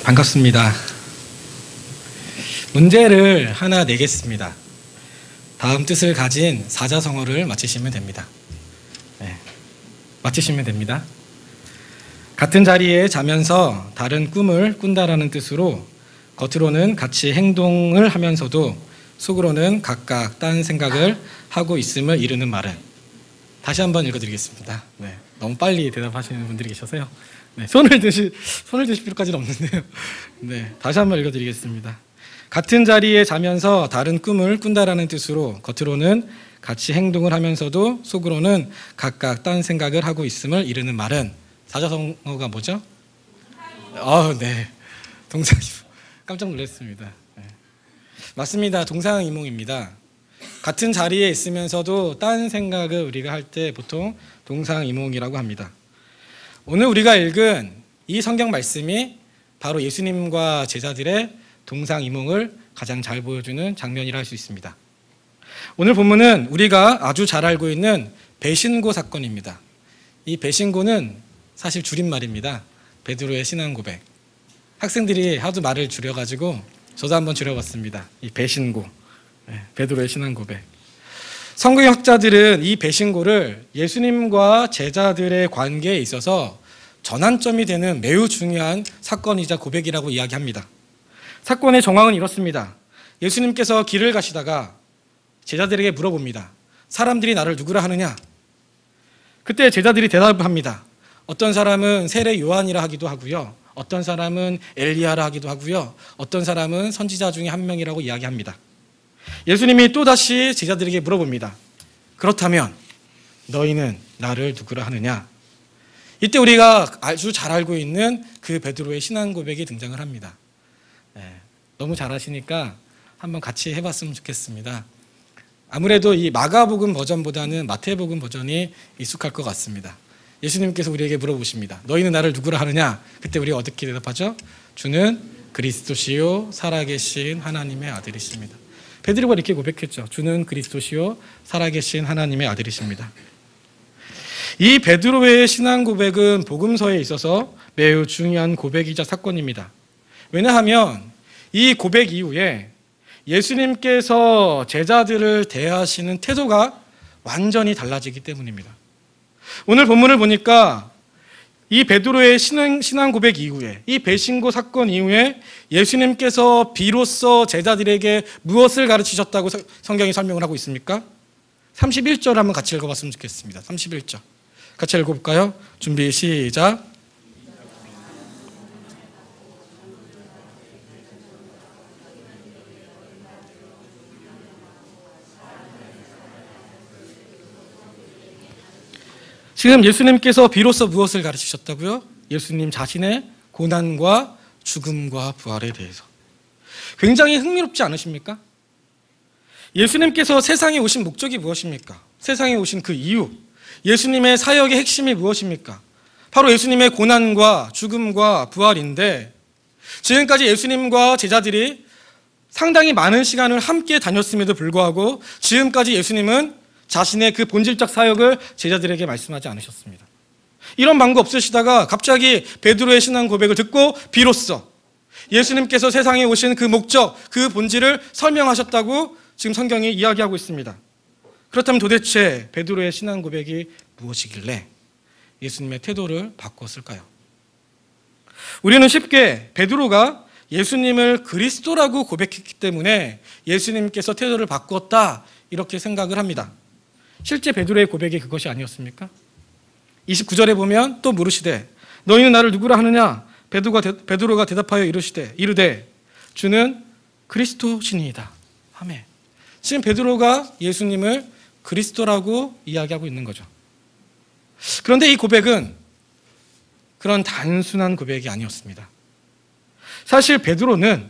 반갑습니다. 문제를 하나 내겠습니다. 다음 뜻을 가진 사자성어를 맞히시면 됩니다. 맞히시면 됩니다. 같은 자리에 자면서 다른 꿈을 꾼다라는 뜻으로 겉으로는 같이 행동을 하면서도 속으로는 각각 딴 생각을 하고 있음을 이르는 말은. 다시 한번 읽어드리겠습니다. 너무 빨리 대답하시는 분들이 계셔서요. 손을 드실 필요까지는 없는데요. 다시 한번 읽어드리겠습니다. 같은 자리에 자면서 다른 꿈을 꾼다라는 뜻으로 겉으로는 같이 행동을 하면서도 속으로는 각각 딴 생각을 하고 있음을 이르는 말은. 사자성어가 뭐죠? 동상이몽. 깜짝 놀랐습니다. 맞습니다. 동상이몽입니다. 같은 자리에 있으면서도 딴 생각을 우리가 할 때 보통 동상이몽이라고 합니다. 오늘 우리가 읽은 이 성경 말씀이 바로 예수님과 제자들의 동상이몽을 가장 잘 보여주는 장면이라 할 수 있습니다. 오늘 본문은 우리가 아주 잘 알고 있는 배신고 사건입니다. 이 배신고는 사실 줄임말입니다. 베드로의 신앙 고백. 학생들이 하도 말을 줄여가지고 저도 한번 줄여봤습니다. 이 배신고, 베드로의 신앙 고백. 성경학자들은 이 배신고를 예수님과 제자들의 관계에 있어서 전환점이 되는 매우 중요한 사건이자 고백이라고 이야기합니다. 사건의 정황은 이렇습니다. 예수님께서 길을 가시다가 제자들에게 물어봅니다. 사람들이 나를 누구라 하느냐? 그때 제자들이 대답을 합니다. 어떤 사람은 세례 요한이라 하기도 하고요. 어떤 사람은 엘리야라 하기도 하고요. 어떤 사람은 선지자 중에 한 명이라고 이야기합니다. 예수님이 또다시 제자들에게 물어봅니다. 그렇다면 너희는 나를 누구라 하느냐? 이때 우리가 아주 잘 알고 있는 그 베드로의 신앙 고백이 등장을 합니다. 너무 잘하시니까 한번 같이 해봤으면 좋겠습니다. 아무래도 이 마가복음 버전보다는 마태복음 버전이 익숙할 것 같습니다. 예수님께서 우리에게 물어보십니다. 너희는 나를 누구라 하느냐? 그때 우리가 어떻게 대답하죠? 주는 그리스도시요 살아계신 하나님의 아들이십니다. 베드로가 이렇게 고백했죠. 주는 그리스도시요 살아계신 하나님의 아들이십니다. 이 베드로의 신앙 고백은 복음서에 있어서 매우 중요한 고백이자 사건입니다. 왜냐하면 이 고백 이후에 예수님께서 제자들을 대하시는 태도가 완전히 달라지기 때문입니다. 오늘 본문을 보니까 이 베드로의 신앙 고백 이후에, 이 배신고 사건 이후에 예수님께서 비로소 제자들에게 무엇을 가르치셨다고 성경이 설명을 하고 있습니까? 31절 한번 같이 읽어봤으면 좋겠습니다. 31절 같이 읽어볼까요? 준비 시작. 지금 예수님께서 비로소 무엇을 가르치셨다고요? 예수님 자신의 고난과 죽음과 부활에 대해서. 굉장히 흥미롭지 않으십니까? 예수님께서 세상에 오신 목적이 무엇입니까? 세상에 오신 그 이유, 예수님의 사역의 핵심이 무엇입니까? 바로 예수님의 고난과 죽음과 부활인데, 지금까지 예수님과 제자들이 상당히 많은 시간을 함께 다녔음에도 불구하고 지금까지 예수님은 자신의 그 본질적 사역을 제자들에게 말씀하지 않으셨습니다. 이런 방법 없으시다가 갑자기 베드로의 신앙 고백을 듣고 비로소 예수님께서 세상에 오신 그 목적, 그 본질을 설명하셨다고 지금 성경이 이야기하고 있습니다. 그렇다면 도대체 베드로의 신앙 고백이 무엇이길래 예수님의 태도를 바꿨을까요? 우리는 쉽게 베드로가 예수님을 그리스도라고 고백했기 때문에 예수님께서 태도를 바꾸었다 이렇게 생각을 합니다. 실제 베드로의 고백이 그것이 아니었습니까? 29절에 보면 또 물으시되 너희는 나를 누구라 하느냐? 베드로가 대답하여 이르되 주는 그리스도시니이다 하매. 지금 베드로가 예수님을 그리스도라고 이야기하고 있는 거죠. 그런데 이 고백은 그런 단순한 고백이 아니었습니다. 사실 베드로는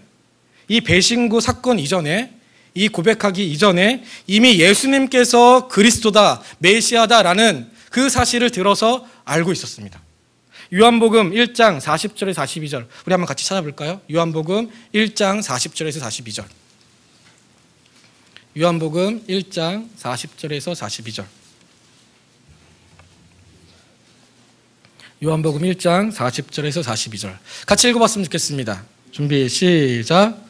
이 배신고 사건 이전에, 이 고백하기 이전에 이미 예수님께서 그리스도다, 메시아다라는 그 사실을 들어서 알고 있었습니다. 요한복음 1장 40절에서 42절 우리 한번 같이 찾아볼까요? 요한복음 1장 40절에서 42절. 요한복음 1장 40절에서 42절. 요한복음 1장 40절에서 42절 같이 읽어봤으면 좋겠습니다. 준비 시작.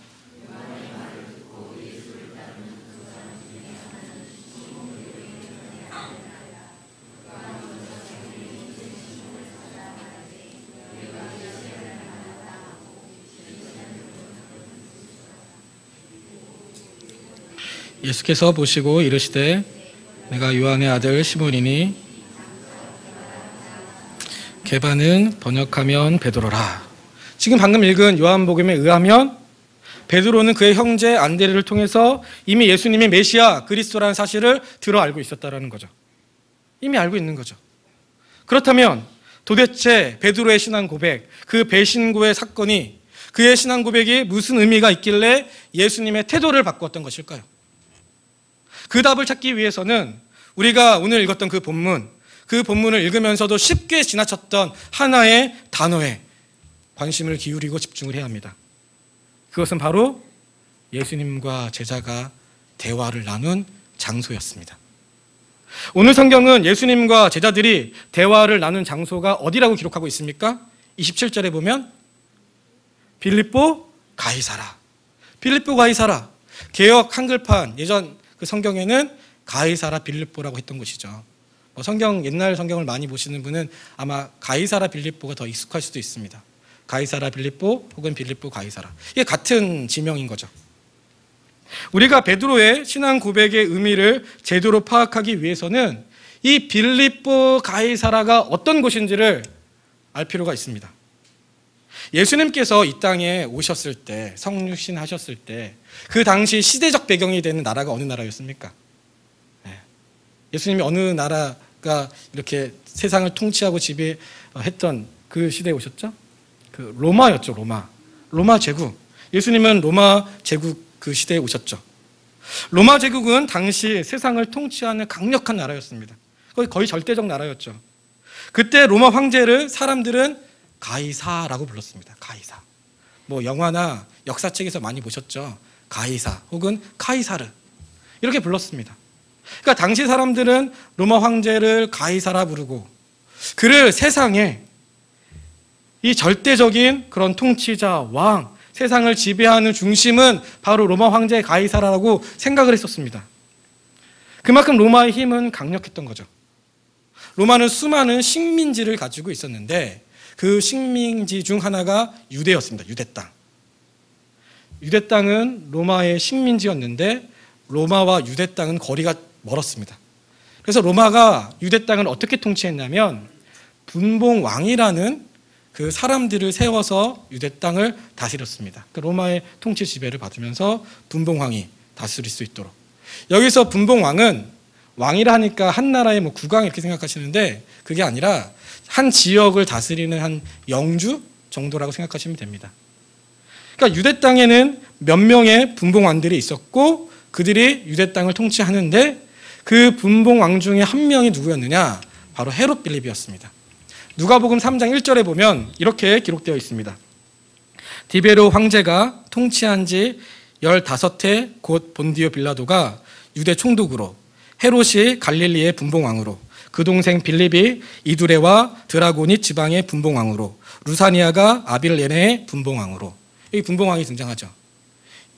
예수께서 보시고 이르시되 내가 요한의 아들 시몬이니 게바는 번역하면 베드로라. 지금 방금 읽은 요한복음에 의하면 베드로는 그의 형제 안드레를 통해서 이미 예수님이 메시아 그리스도라는 사실을 들어 알고 있었다라는 거죠. 이미 알고 있는 거죠. 그렇다면 도대체 베드로의 신앙 고백, 그 배신고의 사건이 그의 신앙 고백이 무슨 의미가 있길래 예수님의 태도를 바꾸었던 것일까요? 그 답을 찾기 위해서는 우리가 오늘 읽었던 그 본문을 읽으면서도 쉽게 지나쳤던 하나의 단어에 관심을 기울이고 집중을 해야 합니다. 그것은 바로 예수님과 제자가 대화를 나눈 장소였습니다. 오늘 성경은 예수님과 제자들이 대화를 나눈 장소가 어디라고 기록하고 있습니까? 27절에 보면 빌립보 가이사라. 빌립보 가이사라. 개역 한글판 예전 그 성경에는 가이사라 빌립보라고 했던 곳이죠. 성경 옛날 성경을 많이 보시는 분은 아마 가이사라 빌립보가 더 익숙할 수도 있습니다. 가이사라 빌립보 혹은 빌립보 가이사라. 이게 같은 지명인 거죠. 우리가 베드로의 신앙 고백의 의미를 제대로 파악하기 위해서는 이 빌립보 가이사라가 어떤 곳인지를 알 필요가 있습니다. 예수님께서 이 땅에 오셨을 때, 성육신 하셨을 때 그 당시 시대적 배경이 되는 나라가 어느 나라였습니까? 예수님이 어느 나라가 이렇게 세상을 통치하고 지배했던 그 시대에 오셨죠? 그 로마였죠, 로마 제국. 예수님은 로마 제국 그 시대에 오셨죠. 로마 제국은 당시 세상을 통치하는 강력한 나라였습니다. 거의 절대적 나라였죠. 그때 로마 황제를 사람들은 가이사라고 불렀습니다. 가이사. 영화나 역사책에서 많이 보셨죠. 가이사 혹은 카이사르 이렇게 불렀습니다. 그러니까 당시 사람들은 로마 황제를 가이사라 부르고 그를 세상에 이 절대적인 그런 통치자, 왕, 세상을 지배하는 중심은 바로 로마 황제 가이사라라고 생각을 했었습니다. 그만큼 로마의 힘은 강력했던 거죠. 로마는 수많은 식민지를 가지고 있었는데 그 식민지 중 하나가 유대였습니다. 유대 땅. 유대 땅은 로마의 식민지였는데 로마와 유대 땅은 거리가 멀었습니다. 그래서 로마가 유대 땅을 어떻게 통치했냐면 분봉왕이라는 그 사람들을 세워서 유대 땅을 다스렸습니다. 그 로마의 통치 지배를 받으면서 분봉왕이 다스릴 수 있도록. 여기서 분봉왕은 왕이라 하니까 한 나라의 국왕 이렇게 생각하시는데 그게 아니라 한 지역을 다스리는 한 영주 정도라고 생각하시면 됩니다. 그러니까 유대 땅에는 몇 명의 분봉왕들이 있었고 그들이 유대 땅을 통치하는데 그 분봉왕 중에 한 명이 누구였느냐? 바로 헤롯 빌립이었습니다. 누가복음 3장 1절에 보면 이렇게 기록되어 있습니다. 디베로 황제가 통치한 지 15해 곧 본디오 빌라도가 유대 총독으로 헤롯이 갈릴리의 분봉왕으로 그 동생 빌립이 이두레와 드라고니 지방의 분봉왕으로 루사니아가 아빌레네의 분봉왕으로 이 분봉왕이 등장하죠.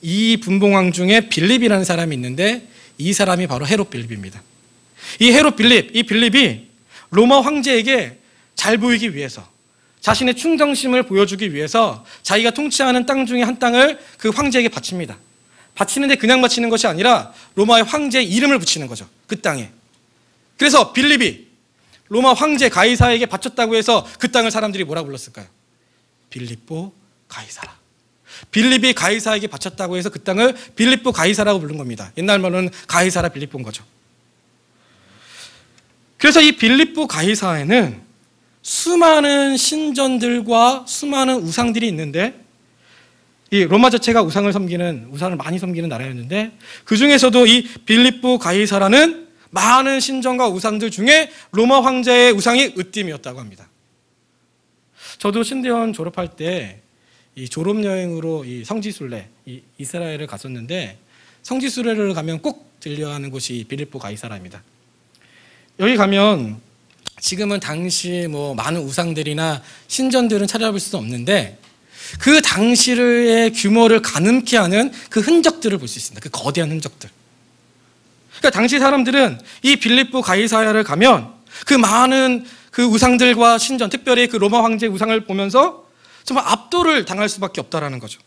이 분봉왕 중에 빌립이라는 사람이 있는데 이 사람이 바로 헤롯 빌립입니다. 이 헤롯 빌립, 이 빌립이 로마 황제에게 잘 보이기 위해서 자신의 충성심을 보여주기 위해서 자기가 통치하는 땅 중에 한 땅을 그 황제에게 바칩니다. 바치는데 그냥 바치는 것이 아니라 로마의 황제의 이름을 붙이는 거죠. 그 땅에. 그래서 빌립이 로마 황제 가이사에게 바쳤다고 해서 그 땅을 사람들이 뭐라고 불렀을까요? 빌립보 가이사라. 빌립이 가이사에게 바쳤다고 해서 그 땅을 빌립보 가이사라고 부른 겁니다. 옛날 말로는 가이사라 빌립보인 거죠. 그래서 이 빌립보 가이사에는 수많은 신전들과 수많은 우상들이 있는데 이 로마 자체가 우상을 많이 섬기는 나라였는데 그 중에서도 이 빌립보 가이사라는 많은 신전과 우상들 중에 로마 황제의 우상이 으뜸이었다고 합니다. 저도 신대원 졸업할 때 이 졸업여행으로 이 성지순례, 이스라엘을 갔었는데 성지순례를 가면 꼭 들려야 하는 곳이 빌립보 가이사라입니다. 여기 가면 지금은 당시 많은 우상들이나 신전들은 찾아볼 수 없는데 그 당시의 규모를 가늠케 하는 그 흔적들을 볼 수 있습니다. 그 거대한 흔적들. 그러니까 당시 사람들은 이 빌립보 가이사야를 가면 그 많은 그 우상들과 신전, 특별히 그 로마 황제 우상을 보면서 정말 압도를 당할 수밖에 없다라는 거죠.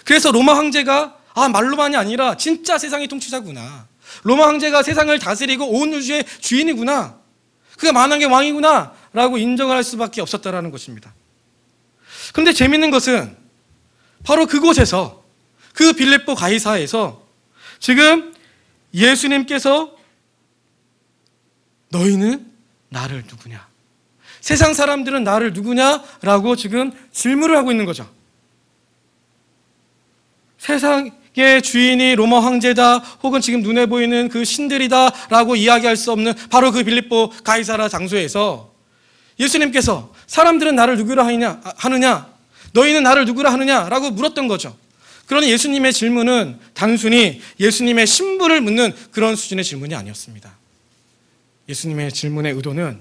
그래서 로마 황제가 말로만이 아니라 진짜 세상의 통치자구나. 로마 황제가 세상을 다스리고 온 우주의 주인이구나. 그가 만왕의 왕이구나 라고 인정을 할 수밖에 없었다라는 것입니다. 그런데 재밌는 것은 바로 그곳에서, 그 빌립보 가이사야에서 지금 예수님께서 너희는 나를 누구냐? 세상 사람들은 나를 누구냐라고 지금 질문을 하고 있는 거죠. 세상의 주인이 로마 황제다, 혹은 지금 눈에 보이는 그 신들이다 라고 이야기할 수 없는 바로 그 빌립보 가이사라 장소에서 예수님께서 사람들은 나를 누구라 하느냐? 너희는 나를 누구라 하느냐? 라고 물었던 거죠. 그러나 예수님의 질문은 단순히 예수님의 신분을 묻는 그런 수준의 질문이 아니었습니다. 예수님의 질문의 의도는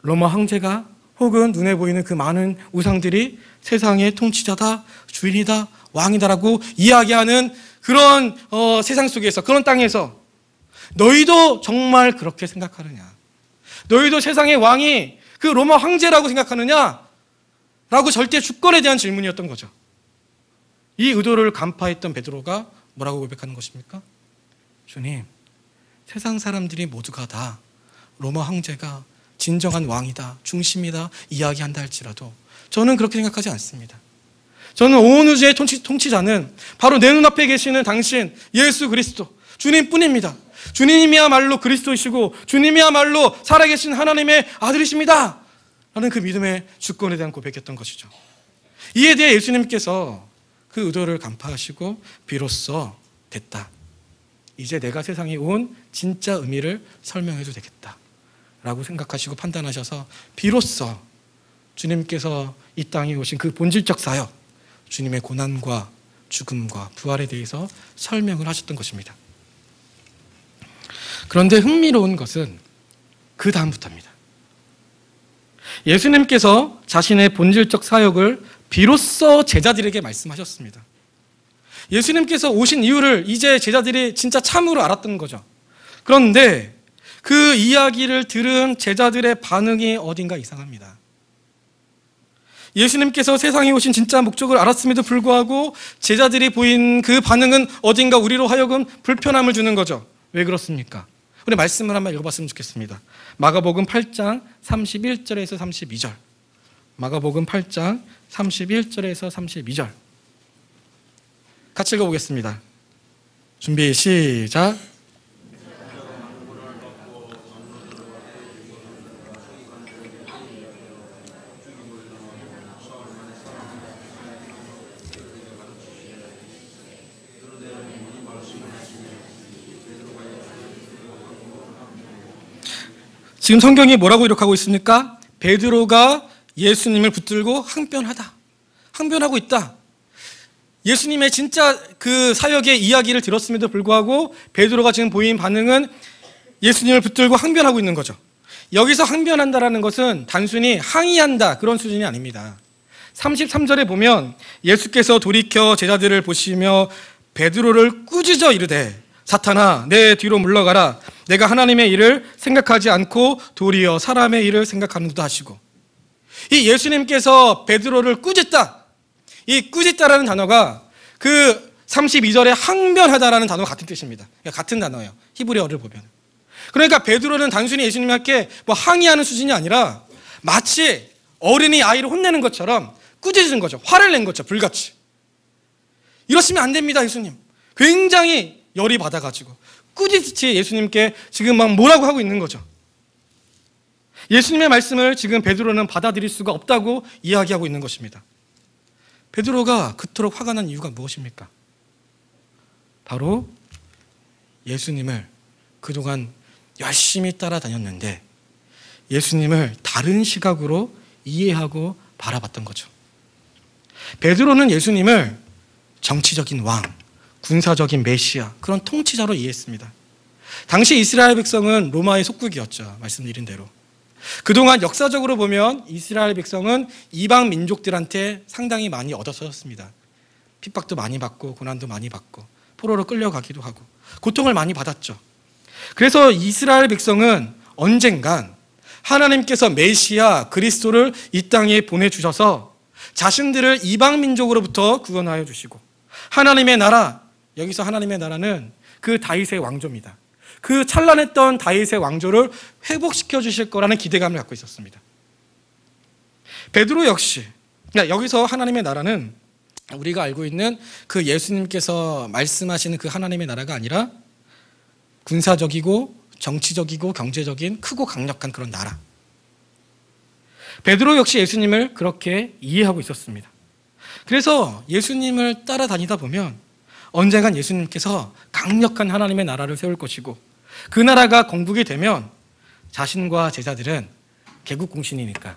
로마 황제가 혹은 눈에 보이는 그 많은 우상들이 세상의 통치자다, 주인이다, 왕이다라고 이야기하는 그런 세상 속에서, 그런 땅에서 너희도 정말 그렇게 생각하느냐? 너희도 세상의 왕이 그 로마 황제라고 생각하느냐? 라고 절대 주권에 대한 질문이었던 거죠. 이 의도를 간파했던 베드로가 뭐라고 고백하는 것입니까? 주님, 세상 사람들이 모두가 다 로마 황제가 진정한 왕이다, 중심이다 이야기한다 할지라도 저는 그렇게 생각하지 않습니다. 저는 온 우주의 통치자는 바로 내 눈앞에 계시는 당신 예수 그리스도 주님뿐입니다. 주님이야말로 그리스도이시고 주님이야말로 살아계신 하나님의 아들이십니다 라는 그 믿음의 주권에 대한 고백이었던 것이죠. 이에 대해 예수님께서 그 의도를 간파하시고 비로소 됐다, 이제 내가 세상에 온 진짜 의미를 설명해도 되겠다 라고 생각하시고 판단하셔서 비로소 주님께서 이 땅에 오신 그 본질적 사역, 주님의 고난과 죽음과 부활에 대해서 설명을 하셨던 것입니다. 그런데 흥미로운 것은 그 다음부터입니다. 예수님께서 자신의 본질적 사역을 비로소 제자들에게 말씀하셨습니다. 예수님께서 오신 이유를 이제 제자들이 진짜 참으로 알았던 거죠. 그런데 그 이야기를 들은 제자들의 반응이 어딘가 이상합니다. 예수님께서 세상에 오신 진짜 목적을 알았음에도 불구하고 제자들이 보인 그 반응은 어딘가 우리로 하여금 불편함을 주는 거죠. 왜 그렇습니까? 우리 말씀을 한번 읽어봤으면 좋겠습니다. 마가복음 8장 31절에서 32절. 마가복음 8장 31절에서 32절. 같이 읽어보겠습니다. 준비 시작. 지금 성경이 뭐라고 기록하고 있습니까? 베드로가 예수님을 붙들고 항변하고 있다. 예수님의 진짜 그 사역의 이야기를 들었음에도 불구하고 베드로가 지금 보인 반응은 예수님을 붙들고 항변하고 있는 거죠. 여기서 항변한다라는 것은 단순히 항의한다 그런 수준이 아닙니다. 33절에 보면 예수께서 돌이켜 제자들을 보시며 베드로를 꾸짖어 이르되 사탄아 내 뒤로 물러가라, 내가 하나님의 일을 생각하지 않고 도리어 사람의 일을 생각하는도다 하시고, 이 예수님께서 베드로를 꾸짖다, 이 꾸짖다라는 단어가 그 32절에 항변하다라는 단어와 같은 뜻입니다. 같은 단어예요, 히브리어를 보면. 그러니까 베드로는 단순히 예수님께 항의하는 수준이 아니라 마치 어른이 아이를 혼내는 것처럼 꾸짖은 거죠. 화를 낸 거죠, 불같이. 이러시면 안 됩니다. 예수님 굉장히 열이 받아가지고 꾸짖듯이 예수님께 지금 막 뭐라고 하고 있는 거죠. 예수님의 말씀을 지금 베드로는 받아들일 수가 없다고 이야기하고 있는 것입니다. 베드로가 그토록 화가 난 이유가 무엇입니까? 바로 예수님을 그동안 열심히 따라다녔는데 예수님을 다른 시각으로 이해하고 바라봤던 거죠. 베드로는 예수님을 정치적인 왕, 군사적인 메시아, 그런 통치자로 이해했습니다. 당시 이스라엘 백성은 로마의 속국이었죠. 말씀드린 대로. 그동안 역사적으로 보면 이스라엘 백성은 이방 민족들한테 상당히 많이 얻어서였습니다. 핍박도 많이 받고 고난도 많이 받고 포로로 끌려가기도 하고 고통을 많이 받았죠. 그래서 이스라엘 백성은 언젠간 하나님께서 메시아 그리스도를 이 땅에 보내주셔서 자신들을 이방 민족으로부터 구원하여 주시고 하나님의 나라, 여기서 하나님의 나라는 그 다윗의 왕조입니다. 그 찬란했던 다윗의 왕조를 회복시켜 주실 거라는 기대감을 갖고 있었습니다. 베드로 역시 여기서 하나님의 나라는 우리가 알고 있는 그 예수님께서 말씀하시는 그 하나님의 나라가 아니라 군사적이고 정치적이고 경제적인 크고 강력한 그런 나라. 베드로 역시 예수님을 그렇게 이해하고 있었습니다. 그래서 예수님을 따라다니다 보면 언젠간 예수님께서 강력한 하나님의 나라를 세울 것이고 그 나라가 건국이 되면 자신과 제자들은 개국공신이니까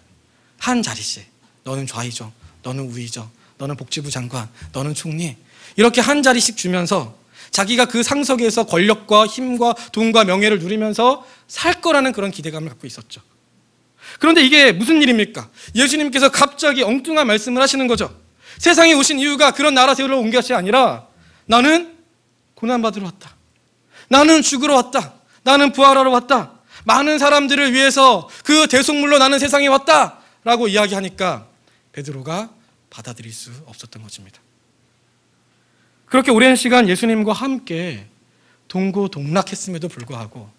한 자리씩, 너는 좌의정, 너는 우의정, 너는 복지부 장관, 너는 총리, 이렇게 한 자리씩 주면서 자기가 그 상석에서 권력과 힘과 돈과 명예를 누리면서 살 거라는 그런 기대감을 갖고 있었죠. 그런데 이게 무슨 일입니까? 예수님께서 갑자기 엉뚱한 말씀을 하시는 거죠. 세상에 오신 이유가 그런 나라 세우러 온 것이 아니라 나는 고난받으러 왔다. 나는 죽으러 왔다. 나는 부활하러 왔다. 많은 사람들을 위해서 그 대속물로 나는 세상에 왔다 라고 이야기하니까 베드로가 받아들일 수 없었던 것입니다. 그렇게 오랜 시간 예수님과 함께 동고동락했음에도 불구하고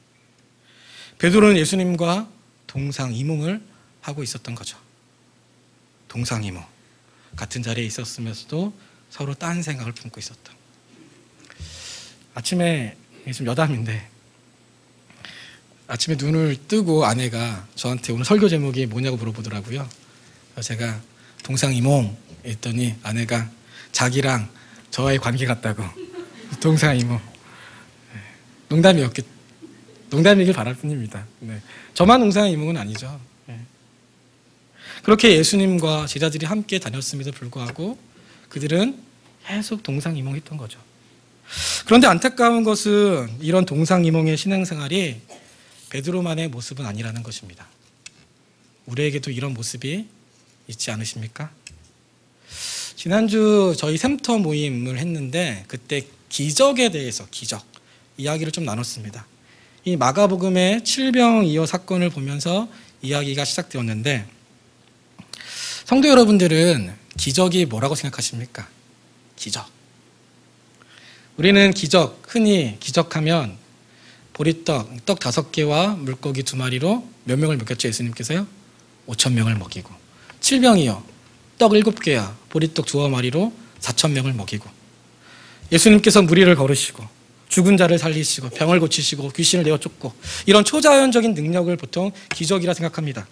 베드로는 예수님과 동상이몽을 하고 있었던 거죠. 동상이몽. 같은 자리에 있었으면서도 서로 딴 생각을 품고 있었다. 아침에, 지금 여담인데 아침에 눈을 뜨고 아내가 저한테 오늘 설교 제목이 뭐냐고 물어보더라고요. 그래서 제가 동상이몽 했더니 아내가 자기랑 저와의 관계 같다고. 동상이몽. 농담이길 바랄 뿐입니다. 네. 저만 동상이몽은 아니죠. 네. 그렇게 예수님과 제자들이 함께 다녔음에도 불구하고 그들은 계속 동상이몽했던 거죠. 그런데 안타까운 것은 이런 동상이몽의 신앙생활이 베드로만의 모습은 아니라는 것입니다. 우리에게도 이런 모습이 있지 않으십니까? 지난주 저희 샘터 모임을 했는데 그때 기적에 대해서 기적 이야기를 좀 나눴습니다. 이 마가복음의 칠병이어 사건을 보면서 이야기가 시작되었는데 성도 여러분들은 기적이 뭐라고 생각하십니까? 기적. 우리는 기적, 흔히 기적하면 보리떡, 떡 5개와 물고기 2마리로 몇 명을 먹였죠, 예수님께서요? 5,000명을 먹이고. 칠병이요, 떡 7개와 보리떡 2마리로 4,000명을 먹이고. 예수님께서 무리를 걸으시고 죽은 자를 살리시고 병을 고치시고 귀신을 내어쫓고 이런 초자연적인 능력을 보통 기적이라 생각합니다.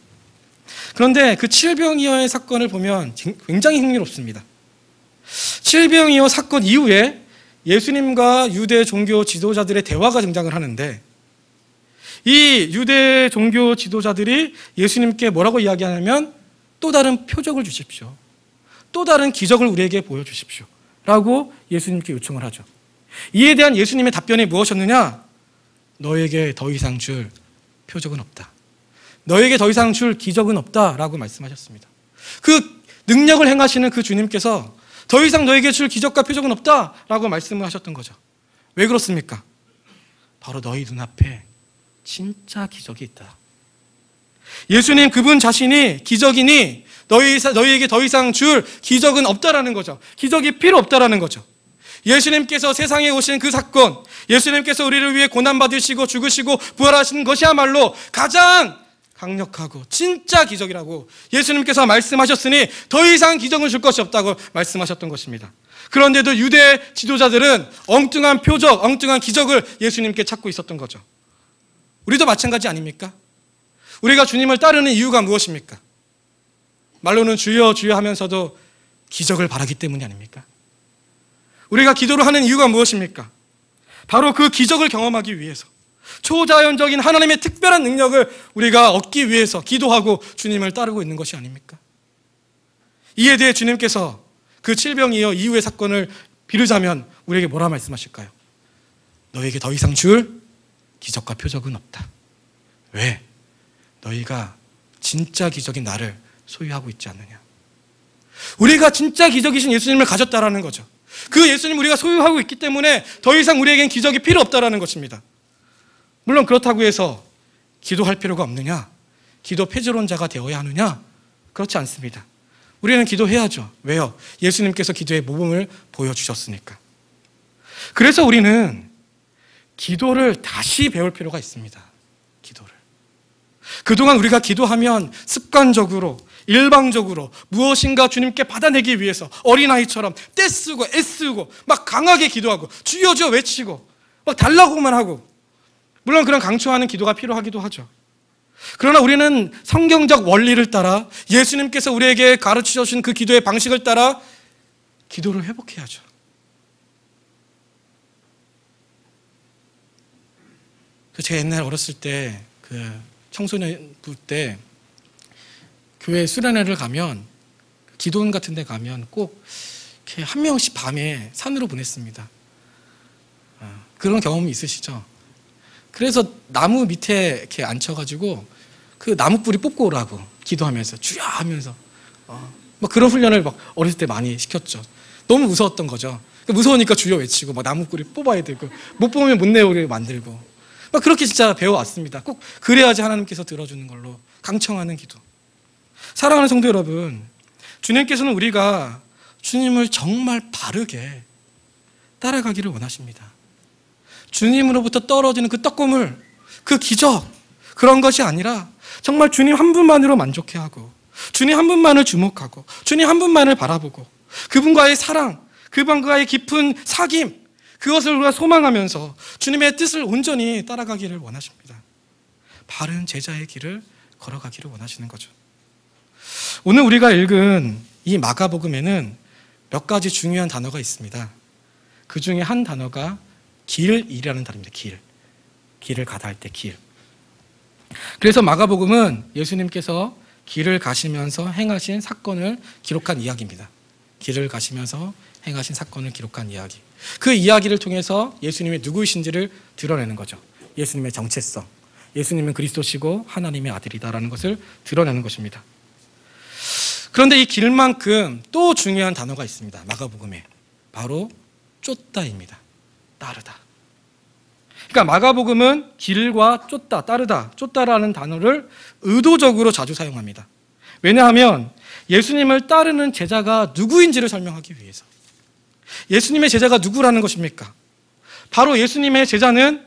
그런데 그 칠병이어의 사건을 보면 굉장히 흥미롭습니다. 칠병이어 사건 이후에 예수님과 유대 종교 지도자들의 대화가 등장을 하는데 이 유대 종교 지도자들이 예수님께 뭐라고 이야기하냐면 또 다른 표적을 주십시오. 또 다른 기적을 우리에게 보여주십시오. 라고 예수님께 요청을 하죠. 이에 대한 예수님의 답변이 무엇이었느냐? 너에게 더 이상 줄 표적은 없다. 너에게 더 이상 줄 기적은 없다. 라고 말씀하셨습니다. 그 능력을 행하시는 그 주님께서 더 이상 너에게 줄 기적과 표적은 없다. 라고 말씀을 하셨던 거죠. 왜 그렇습니까? 바로 너희 눈앞에 진짜 기적이 있다. 예수님 그분 자신이 기적이니 너희에게 더 이상 줄 기적은 없다라는 거죠. 기적이 필요 없다라는 거죠. 예수님께서 세상에 오신 그 사건, 예수님께서 우리를 위해 고난받으시고 죽으시고 부활하신 것이야말로 가장 강력하고 진짜 기적이라고 예수님께서 말씀하셨으니 더 이상 기적을 줄 것이 없다고 말씀하셨던 것입니다. 그런데도 유대 지도자들은 엉뚱한 표적, 엉뚱한 기적을 예수님께 찾고 있었던 거죠. 우리도 마찬가지 아닙니까? 우리가 주님을 따르는 이유가 무엇입니까? 말로는 주여 주여 하면서도 기적을 바라기 때문이 아닙니까? 우리가 기도를 하는 이유가 무엇입니까? 바로 그 기적을 경험하기 위해서, 초자연적인 하나님의 특별한 능력을 우리가 얻기 위해서 기도하고 주님을 따르고 있는 것이 아닙니까? 이에 대해 주님께서 그 칠병이어 이후의 사건을 비르자면 우리에게 뭐라 말씀하실까요? 너에게 더 이상 줄 기적과 표적은 없다. 왜? 너희가 진짜 기적인 나를 소유하고 있지 않느냐. 우리가 진짜 기적이신 예수님을 가졌다라는 거죠. 그 예수님 우리가 소유하고 있기 때문에 더 이상 우리에겐 기적이 필요 없다라는 것입니다. 물론 그렇다고 해서 기도할 필요가 없느냐? 기도 폐지론자가 되어야 하느냐? 그렇지 않습니다. 우리는 기도해야죠. 왜요? 예수님께서 기도의 모범을 보여주셨으니까. 그래서 우리는 기도를 다시 배울 필요가 있습니다. 기도를. 그동안 우리가 기도하면 습관적으로, 일방적으로 무엇인가 주님께 받아내기 위해서 어린아이처럼 떼쓰고 애쓰고 막 강하게 기도하고 주여 주여 외치고 막 달라고만 하고, 물론 그런 강조하는 기도가 필요하기도 하죠. 그러나 우리는 성경적 원리를 따라 예수님께서 우리에게 가르쳐 주신 그 기도의 방식을 따라 기도를 회복해야죠. 제가 옛날 어렸을 때 청소년 때 교회 수련회를 가면, 기도원 같은 데 가면 꼭 이렇게 한 명씩 밤에 산으로 보냈습니다. 그런 경험 있으시죠? 그래서 나무 밑에 이렇게 앉혀가지고 그 나무 뿌리 뽑고 오라고 기도하면서 주야 하면서 막 그런 훈련을 막 어렸을 때 많이 시켰죠. 너무 무서웠던 거죠. 무서우니까 주여 외치고 막 나무 뿌리 뽑아야 되고 못 뽑으면 못 내오게 만들고 막 그렇게 진짜 배워왔습니다. 꼭 그래야지 하나님께서 들어주는 걸로 강청하는 기도. 사랑하는 성도 여러분, 주님께서는 우리가 주님을 정말 바르게 따라가기를 원하십니다. 주님으로부터 떨어지는 그 떡고물, 그 기적, 그런 것이 아니라 정말 주님 한 분만으로 만족해하고 주님 한 분만을 주목하고 주님 한 분만을 바라보고 그분과의 사랑, 그분과의 깊은 사귐, 그것을 우리가 소망하면서 주님의 뜻을 온전히 따라가기를 원하십니다. 바른 제자의 길을 걸어가기를 원하시는 거죠. 오늘 우리가 읽은 이 마가복음에는 몇 가지 중요한 단어가 있습니다. 그 중에 한 단어가 길이라는 단어입니다. 길을 가다 할 때 길. 그래서 마가복음은 예수님께서 길을 가시면서 행하신 사건을 기록한 이야기입니다. 길을 가시면서 행하신 사건을 기록한 이야기. 그 이야기를 통해서 예수님이 누구이신지를 드러내는 거죠. 예수님의 정체성, 예수님은 그리스도시고 하나님의 아들이다라는 것을 드러내는 것입니다. 그런데 이 길만큼 또 중요한 단어가 있습니다. 마가복음에. 바로 쫓다입니다. 따르다. 그러니까 마가복음은 길과 쫓다, 따르다, 쫓다라는 단어를 의도적으로 자주 사용합니다. 왜냐하면 예수님을 따르는 제자가 누구인지를 설명하기 위해서. 예수님의 제자가 누구라는 것입니까? 바로 예수님의 제자는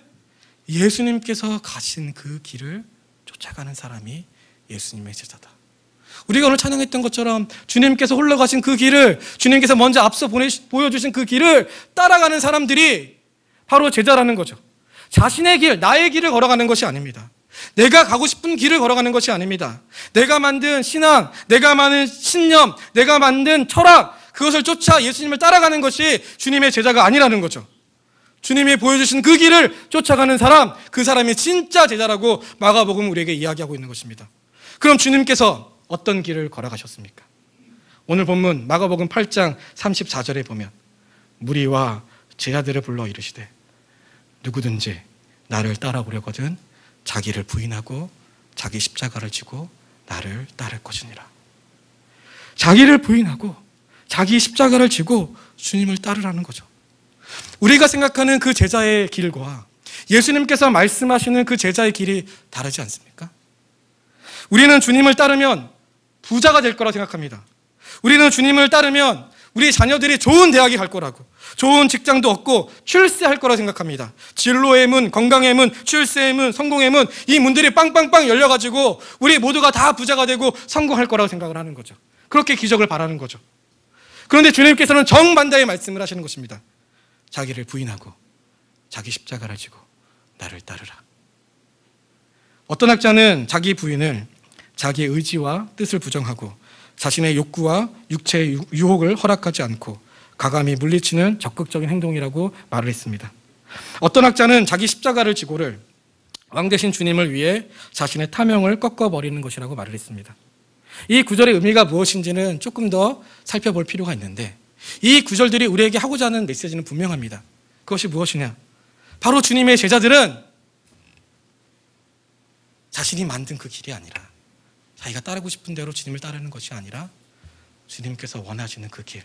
예수님께서 가신 그 길을 쫓아가는 사람이 예수님의 제자다. 우리가 오늘 찬양했던 것처럼 주님께서 홀로 가신 그 길을, 주님께서 먼저 앞서 보여주신 그 길을 따라가는 사람들이 바로 제자라는 거죠. 자신의 길, 나의 길을 걸어가는 것이 아닙니다. 내가 가고 싶은 길을 걸어가는 것이 아닙니다. 내가 만든 신앙, 내가 만든 신념, 내가 만든 철학, 그것을 쫓아 예수님을 따라가는 것이 주님의 제자가 아니라는 거죠. 주님이 보여주신 그 길을 쫓아가는 사람, 그 사람이 진짜 제자라고 마가복음은 우리에게 이야기하고 있는 것입니다. 그럼 주님께서 어떤 길을 걸어가셨습니까? 오늘 본문 마가복음 8장 34절에 보면 무리와 제자들을 불러 이르시되 누구든지 나를 따라오려거든 자기를 부인하고 자기 십자가를 지고 나를 따를 것이니라. 자기를 부인하고 자기 십자가를 지고 주님을 따르라는 거죠. 우리가 생각하는 그 제자의 길과 예수님께서 말씀하시는 그 제자의 길이 다르지 않습니까? 우리는 주님을 따르면 부자가 될 거라고 생각합니다. 우리는 주님을 따르면 우리 자녀들이 좋은 대학에 갈 거라고, 좋은 직장도 얻고 출세할 거라고 생각합니다. 진로의 문, 건강의 문, 출세의 문, 성공의 문, 이 문들이 빵빵빵 열려가지고 우리 모두가 다 부자가 되고 성공할 거라고 생각을 하는 거죠. 그렇게 기적을 바라는 거죠. 그런데 주님께서는 정반대의 말씀을 하시는 것입니다. 자기를 부인하고 자기 십자가를 지고 나를 따르라. 어떤 학자는 자기 부인을 자기의 의지와 뜻을 부정하고 자신의 욕구와 육체의 유혹을 허락하지 않고 가감히 물리치는 적극적인 행동이라고 말을 했습니다. 어떤 학자는 자기 십자가를 지고를 왕 대신 주님을 위해 자신의 탐욕을 꺾어버리는 것이라고 말을 했습니다. 이 구절의 의미가 무엇인지는 조금 더 살펴볼 필요가 있는데 이 구절들이 우리에게 하고자 하는 메시지는 분명합니다. 그것이 무엇이냐? 바로 주님의 제자들은 자신이 만든 그 길이 아니라 자기가 따르고 싶은 대로 주님을 따르는 것이 아니라 주님께서 원하시는 그 길,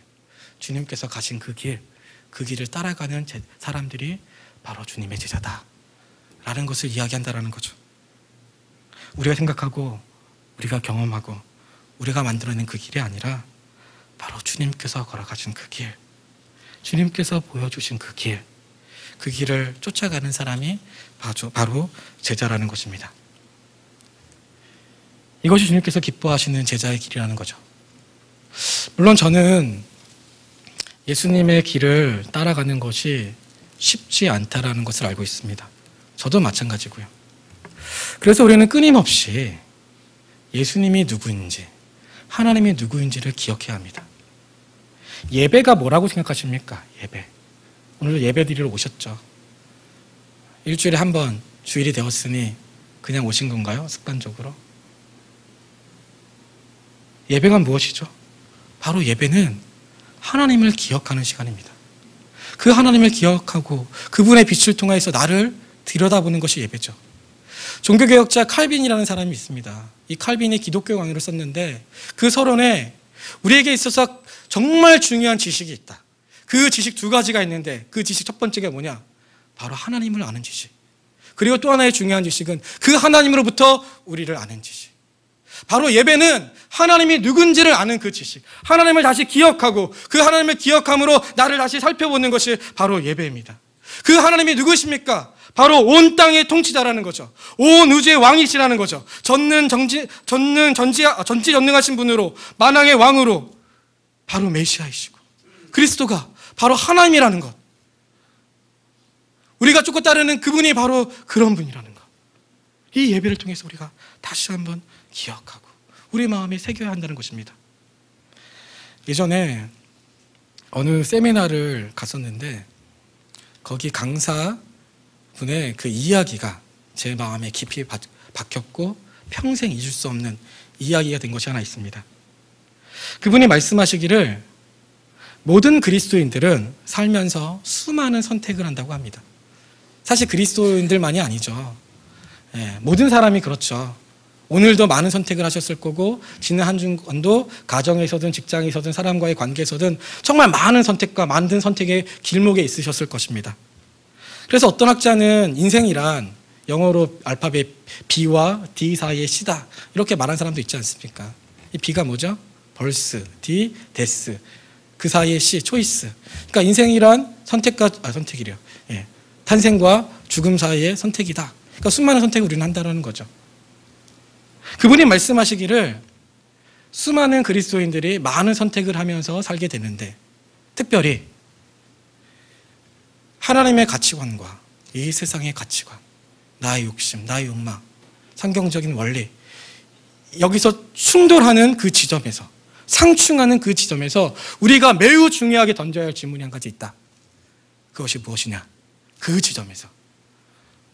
주님께서 가신 그 길을 따라가는 사람들이 바로 주님의 제자다라는 것을 이야기한다라는 거죠. 우리가 생각하고 우리가 경험하고 우리가 만들어낸 그 길이 아니라 바로 주님께서 걸어가신 그 길, 주님께서 보여주신 그 길을 쫓아가는 사람이 바로 제자라는 것입니다. 이것이 주님께서 기뻐하시는 제자의 길이라는 거죠. 물론 저는 예수님의 길을 따라가는 것이 쉽지 않다라는 것을 알고 있습니다. 저도 마찬가지고요. 그래서 우리는 끊임없이 예수님이 누구인지, 하나님이 누구인지를 기억해야 합니다. 예배가 뭐라고 생각하십니까? 예배. 오늘 예배 드리러 오셨죠. 일주일에 한 번 주일이 되었으니 그냥 오신 건가요? 습관적으로? 예배가 무엇이죠? 바로 예배는 하나님을 기억하는 시간입니다. 그 하나님을 기억하고 그분의 빛을 통해서 나를 들여다보는 것이 예배죠. 종교개혁자 칼빈이라는 사람이 있습니다. 이 칼빈이 기독교 강의를 썼는데 그 서론에 우리에게 있어서 정말 중요한 지식이 있다. 그 지식 두 가지가 있는데 그 지식 첫 번째가 뭐냐? 바로 하나님을 아는 지식. 그리고 또 하나의 중요한 지식은 그 하나님으로부터 우리를 아는 지식. 바로 예배는 하나님이 누군지를 아는 그 지식, 하나님을 다시 기억하고 그 하나님을 기억함으로 나를 다시 살펴보는 것이 바로 예배입니다. 그 하나님이 누구십니까? 바로 온 땅의 통치자라는 거죠. 온 우주의 왕이시라는 거죠. 전지전능하신 분으로, 만왕의 왕으로 바로 메시아이시고 그리스도가 바로 하나님이라는 것, 우리가 쫓고 따르는 그분이 바로 그런 분이라는 것, 이 예배를 통해서 우리가 다시 한번 기억하고 우리 마음에 새겨야 한다는 것입니다. 예전에 어느 세미나를 갔었는데 거기 강사분의 그 이야기가 제 마음에 깊이 박혔고 평생 잊을 수 없는 이야기가 된 것이 하나 있습니다. 그분이 말씀하시기를 모든 그리스도인들은 살면서 수많은 선택을 한다고 합니다. 사실 그리스도인들만이 아니죠. 모든 사람이 그렇죠. 오늘도 많은 선택을 하셨을 거고 지난 한 주간도 가정에서든 직장에서든 사람과의 관계에서든 정말 많은 선택과 많은 선택의 길목에 있으셨을 것입니다. 그래서 어떤 학자는 인생이란 영어로 알파벳 B와 D 사이의 C다 이렇게 말한 사람도 있지 않습니까? 이 B가 뭐죠? 벌스, D, 데스, 그 사이의 C, 초이스. 그러니까 인생이란 선택이래요. 탄생과 죽음 사이의 선택이다. 그러니까 수많은 선택을 우리는 한다는 거죠. 그분이 말씀하시기를 수많은 그리스도인들이 많은 선택을 하면서 살게 되는데 특별히 하나님의 가치관과 이 세상의 가치관, 나의 욕심, 나의 욕망, 성경적인 원리, 여기서 충돌하는 그 지점에서, 상충하는 그 지점에서 우리가 매우 중요하게 던져야 할 질문이 한 가지 있다. 그것이 무엇이냐? 그 지점에서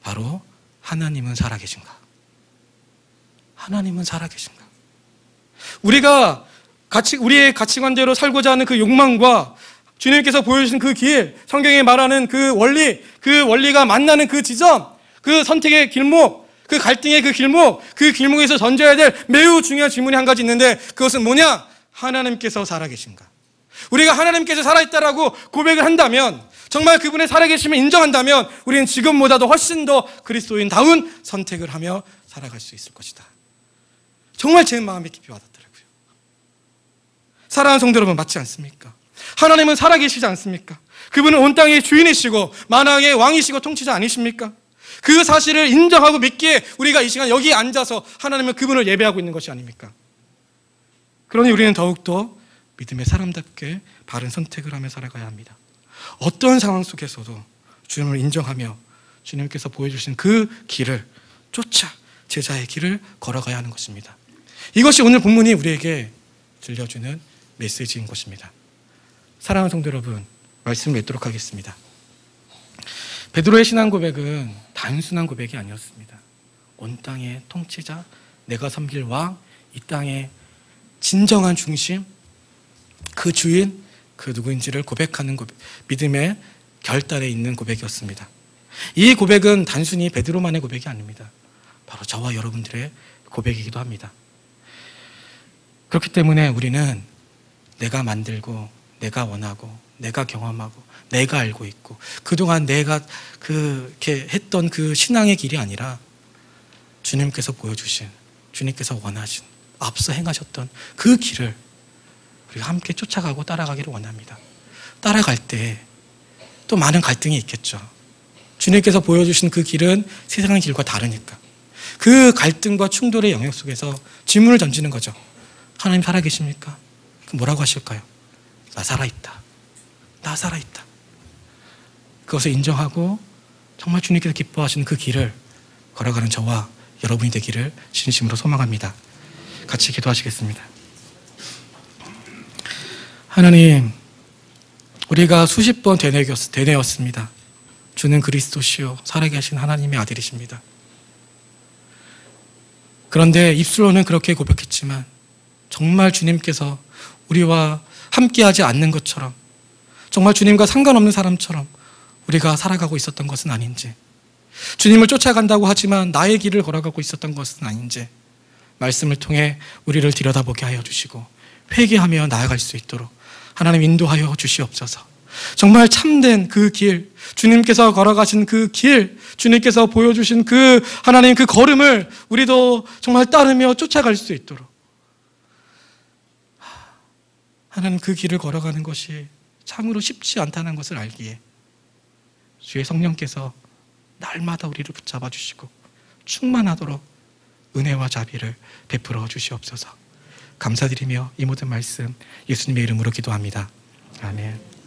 바로 하나님은 살아계신가? 하나님은 살아계신가? 우리가 우리의 가치관대로 살고자 하는 그 욕망과 주님께서 보여주신 그 길, 성경에 말하는 그 원리가 만나는 그 지점, 그 선택의 길목, 그 갈등의 그 길목에서 던져야 될 매우 중요한 질문이 한 가지 있는데 그것은 뭐냐? 하나님께서 살아계신가? 우리가 하나님께서 살아있다라고 고백을 한다면, 정말 그분의 살아계심을 인정한다면 우리는 지금보다도 훨씬 더 그리스도인다운 선택을 하며 살아갈 수 있을 것이다. 정말 제 마음에 깊이 와닿더라고요. 사랑하는 성도 여러분, 맞지 않습니까? 하나님은 살아계시지 않습니까? 그분은 온 땅의 주인이시고 만왕의 왕이시고 통치자 아니십니까? 그 사실을 인정하고 믿기에 우리가 이 시간 여기에 앉아서 하나님은 그분을 예배하고 있는 것이 아닙니까? 그러니 우리는 더욱더 믿음의 사람답게 바른 선택을 하며 살아가야 합니다. 어떤 상황 속에서도 주님을 인정하며 주님께서 보여주신 그 길을 쫓아 제자의 길을 걸어가야 하는 것입니다. 이것이 오늘 본문이 우리에게 들려주는 메시지인 것입니다. 사랑하는 성도 여러분, 말씀을 맺도록 하겠습니다. 베드로의 신앙 고백은 단순한 고백이 아니었습니다. 온 땅의 통치자, 내가 섬길 왕, 이 땅의 진정한 중심, 그 주인, 그 누구인지를 고백하는 믿음의 결단에 있는 고백이었습니다. 이 고백은 단순히 베드로만의 고백이 아닙니다. 바로 저와 여러분들의 고백이기도 합니다. 그렇기 때문에 우리는 내가 만들고 내가 원하고 내가 경험하고 내가 알고 있고 그동안 내가 그렇게 했던 그 신앙의 길이 아니라 주님께서 보여주신, 주님께서 원하신, 앞서 행하셨던 그 길을 우리가 함께 쫓아가고 따라가기를 원합니다. 따라갈 때 또 많은 갈등이 있겠죠. 주님께서 보여주신 그 길은 세상의 길과 다르니까 그 갈등과 충돌의 영역 속에서 질문을 던지는 거죠. 하나님 살아계십니까? 뭐라고 하실까요? 나 살아있다. 나 살아있다. 그것을 인정하고 정말 주님께서 기뻐하시는 그 길을 걸어가는 저와 여러분이 되기를 진심으로 소망합니다. 같이 기도하시겠습니다. 하나님, 우리가 수십 번 되뇌었습니다. 주는 그리스도시요 살아계신 하나님의 아들이십니다. 그런데 입술로는 그렇게 고백했지만 정말 주님께서 우리와 함께하지 않는 것처럼, 정말 주님과 상관없는 사람처럼 우리가 살아가고 있었던 것은 아닌지, 주님을 쫓아간다고 하지만 나의 길을 걸어가고 있었던 것은 아닌지 말씀을 통해 우리를 들여다보게 하여 주시고 회개하며 나아갈 수 있도록 하나님 인도하여 주시옵소서. 정말 참된 그 길, 주님께서 걸어가신 그 길, 주님께서 보여주신 그 하나님 그 걸음을 우리도 정말 따르며 쫓아갈 수 있도록 하나님 그 길을 걸어가는 것이 참으로 쉽지 않다는 것을 알기에 주의 성령께서 날마다 우리를 붙잡아 주시고 충만하도록 은혜와 자비를 베풀어 주시옵소서. 감사드리며 이 모든 말씀 예수님의 이름으로 기도합니다. 아멘.